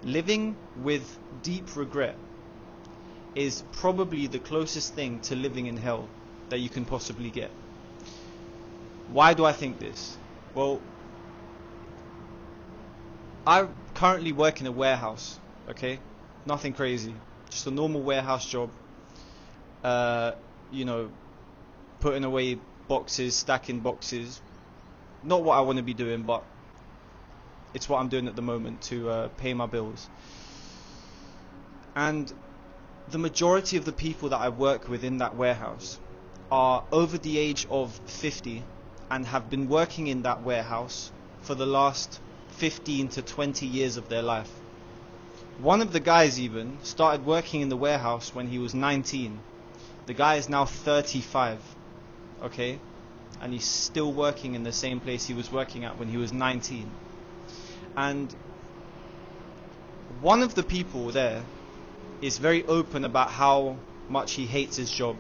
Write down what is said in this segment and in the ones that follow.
Living with deep regret is probably the closest thing to living in hell that you can possibly get. Why do I think this? Well, I currently work in a warehouse, okay? Nothing crazy, just a normal warehouse job. You know, putting away boxes, stacking boxes. Not what I want to be doing, but it's what I'm doing at the moment to pay my bills. And the majority of the people that I work with in that warehouse are over the age of 50 and have been working in that warehouse for the last 15 to 20 years of their life. One of the guys even started working in the warehouse when he was 19. The guy is now 35, okay? And he's still working in the same place he was working at when he was 19. And one of the people there is very open about how much he hates his job.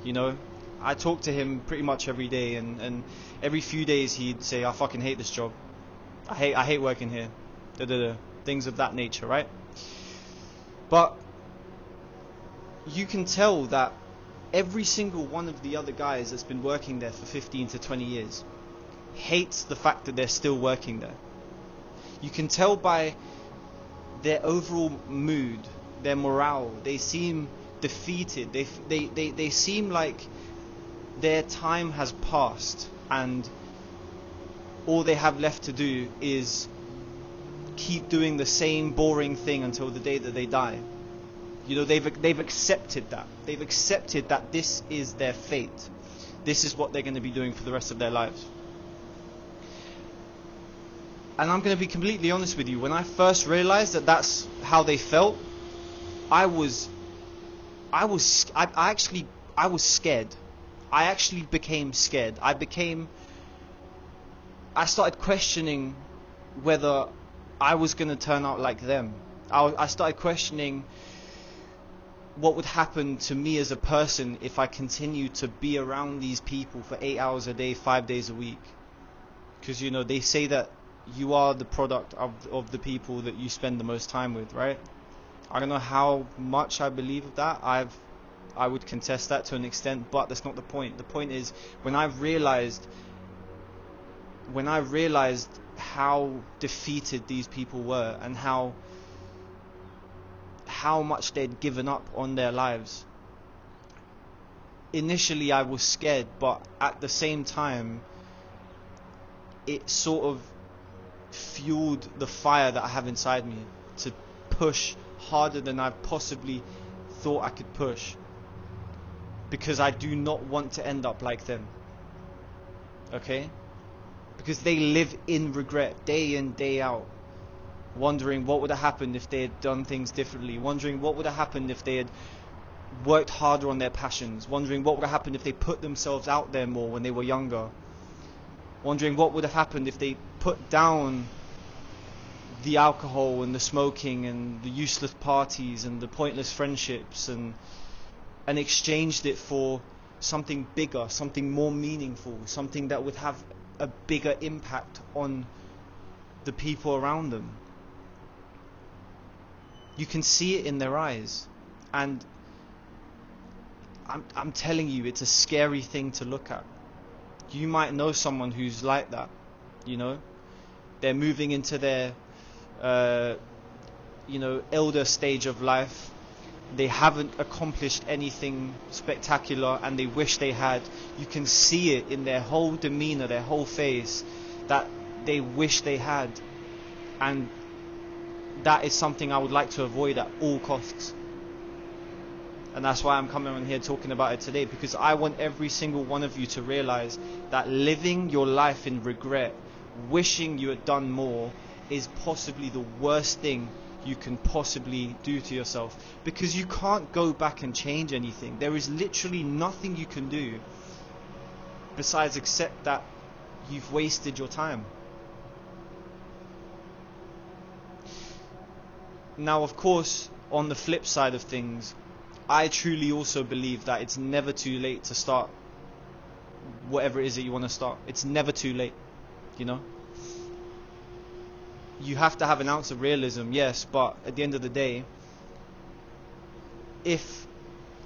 You know, I talk to him pretty much every day, and every few days he'd say, I fucking hate this job. I hate working here. Things of that nature, right? But you can tell that every single one of the other guys that's been working there for 15 to 20 years hates the fact that they're still working there. You can tell by their overall mood, their morale. They seem defeated. They seem like their time has passed and all they have left to do is keep doing the same boring thing until the day that they die. You know, they've accepted that. They've accepted that this is their fate. This is what they're going to be doing for the rest of their lives. And I'm going to be completely honest with you. When I first realized that that's how they felt, I was scared. I actually became scared. I started questioning whether I was going to turn out like them. I started questioning what would happen to me as a person if I continued to be around these people for 8 hours a day, 5 days a week. Because, you know, they say that you are the product of the people that you spend the most time with, right? I don't know how much I believe of that. I would contest that to an extent, but that's not the point. The point is, when I realized how defeated these people were and how much they'd given up on their lives, initially I was scared, but at the same time it sort of fueled the fire that I have inside me to push harder than I possibly thought I could push, because I do not want to end up like them, okay? Because they live in regret day in, day out, wondering what would have happened if they had done things differently, wondering what would have happened if they had worked harder on their passions, wondering what would have happened if they put themselves out there more when they were younger, wondering what would have happened if they put down the alcohol and the smoking and the useless parties and the pointless friendships and exchanged it for something bigger, something more meaningful, something that would have a bigger impact on the people around them. You can see it in their eyes, and I'm telling you, it's a scary thing to look at. You might know someone who's like that, you know? They're moving into their elder stage of life. They haven't accomplished anything spectacular and they wish they had. You can see it in their whole demeanor, their whole face, that they wish they had. And that is something I would like to avoid at all costs. And that's why I'm coming on here talking about it today, because I want every single one of you to realize that living your life in regret, wishing you had done more, is possibly the worst thing you can possibly do to yourself, because you can't go back and change anything. There is literally nothing you can do besides accept that you've wasted your time. Now, of course, on the flip side of things, I truly also believe that it's never too late to start whatever it is that you want to start. It's never too late, you know? you have to have an ounce of realism, yes, but at the end of the day, if,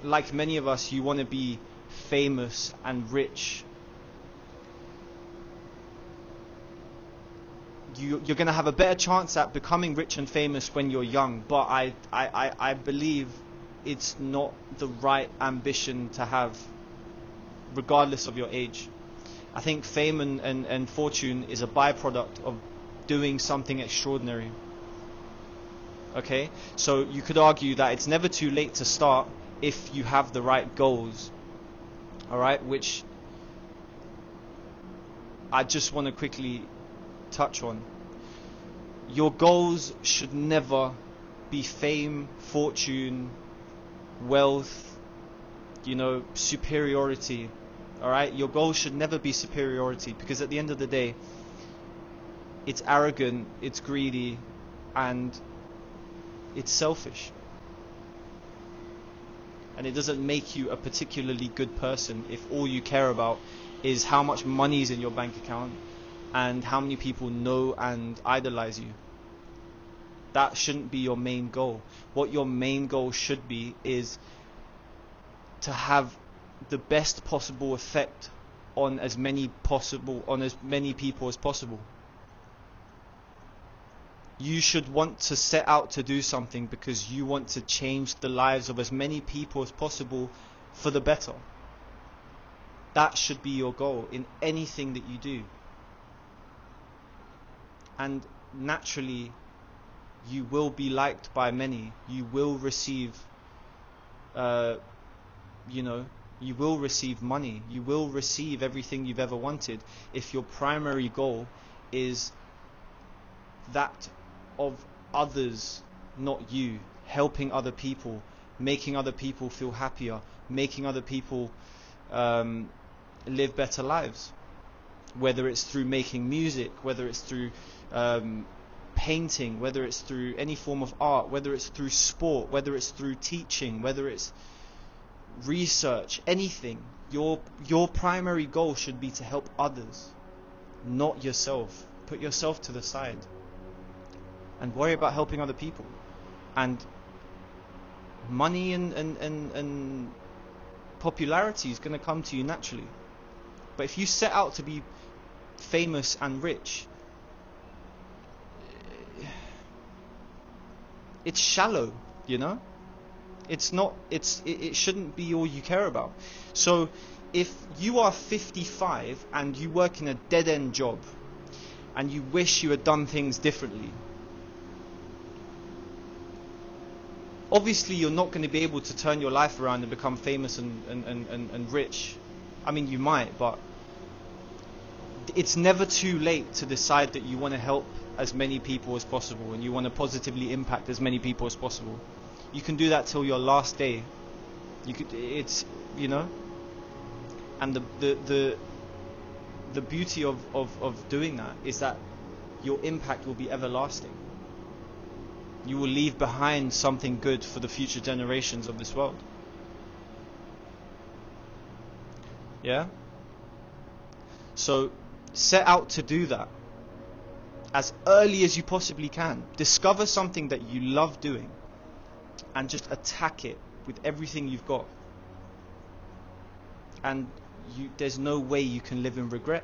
like many of us, you want to be famous and rich, you're going to have a better chance at becoming rich and famous when you're young. But I believe it's not the right ambition to have, regardless of your age. I think fame and fortune is a byproduct of doing something extraordinary. Okay, so you could argue that it's never too late to start if you have the right goals. Alright, which I just want to quickly touch on. Your goals should never be fame, fortune, wealth, superiority. Alright, your goals should never be superiority, because at the end of the day, it's arrogant, it's greedy, and it's selfish. And it doesn't make you a particularly good person if all you care about is how much money is in your bank account and how many people know and idolize you. That shouldn't be your main goal. What your main goal should be is to have the best possible effect on as many people as possible. You should want to set out to do something because you want to change the lives of as many people as possible for the better. That should be your goal in anything that you do. And naturally, you will be liked by many. You will receive, you will receive money. You will receive everything you've ever wanted if your primary goal is that of others, not you. Helping other people, making other people feel happier, making other people live better lives. Whether it's through making music, whether it's through painting, whether it's through any form of art, whether it's through sport, whether it's through teaching, whether it's research, anything. Your primary goal should be to help others, not yourself. Put yourself to the side and worry about helping other people. And money and popularity is going to come to you naturally. But if you set out to be famous and rich, it's shallow, it's not, it shouldn't be all you care about. So if you are 55 and you work in a dead-end job and you wish you had done things differently, obviously you're not going to be able to turn your life around and become famous and rich. I mean, you might, but it's never too late to decide that you want to help as many people as possible and you want to positively impact as many people as possible. You can do that till your last day. You could, and the beauty of doing that is that your impact will be everlasting. You will leave behind something good for the future generations of this world. Yeah? So set out to do that as early as you possibly can. Discover something that you love doing and just attack it with everything you've got. And there's no way you can live in regret.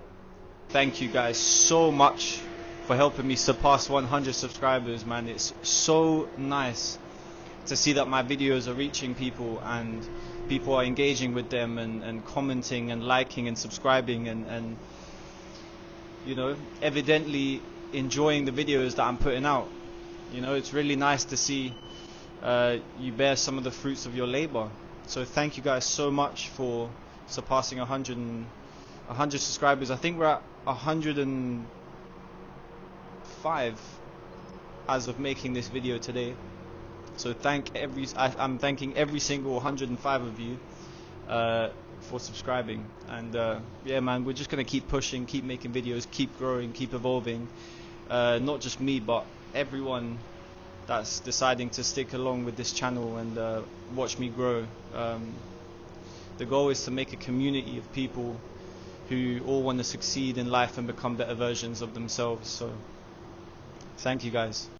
Thank you guys so much for helping me surpass 100 subscribers, man. It's so nice to see that my videos are reaching people and people are engaging with them and commenting and liking and subscribing and evidently enjoying the videos that I'm putting out. It's really nice to see you bear some of the fruits of your labor. So thank you guys so much for surpassing 100 subscribers. I think we're at 105 as of making this video today. So I'm thanking every single 105 of you for subscribing. And yeah, man, we're just gonna keep pushing, keep making videos, keep growing, keep evolving. Not just me, but everyone that's deciding to stick along with this channel and watch me grow. The goal is to make a community of people who all want to succeed in life and become better versions of themselves. So Thank you guys.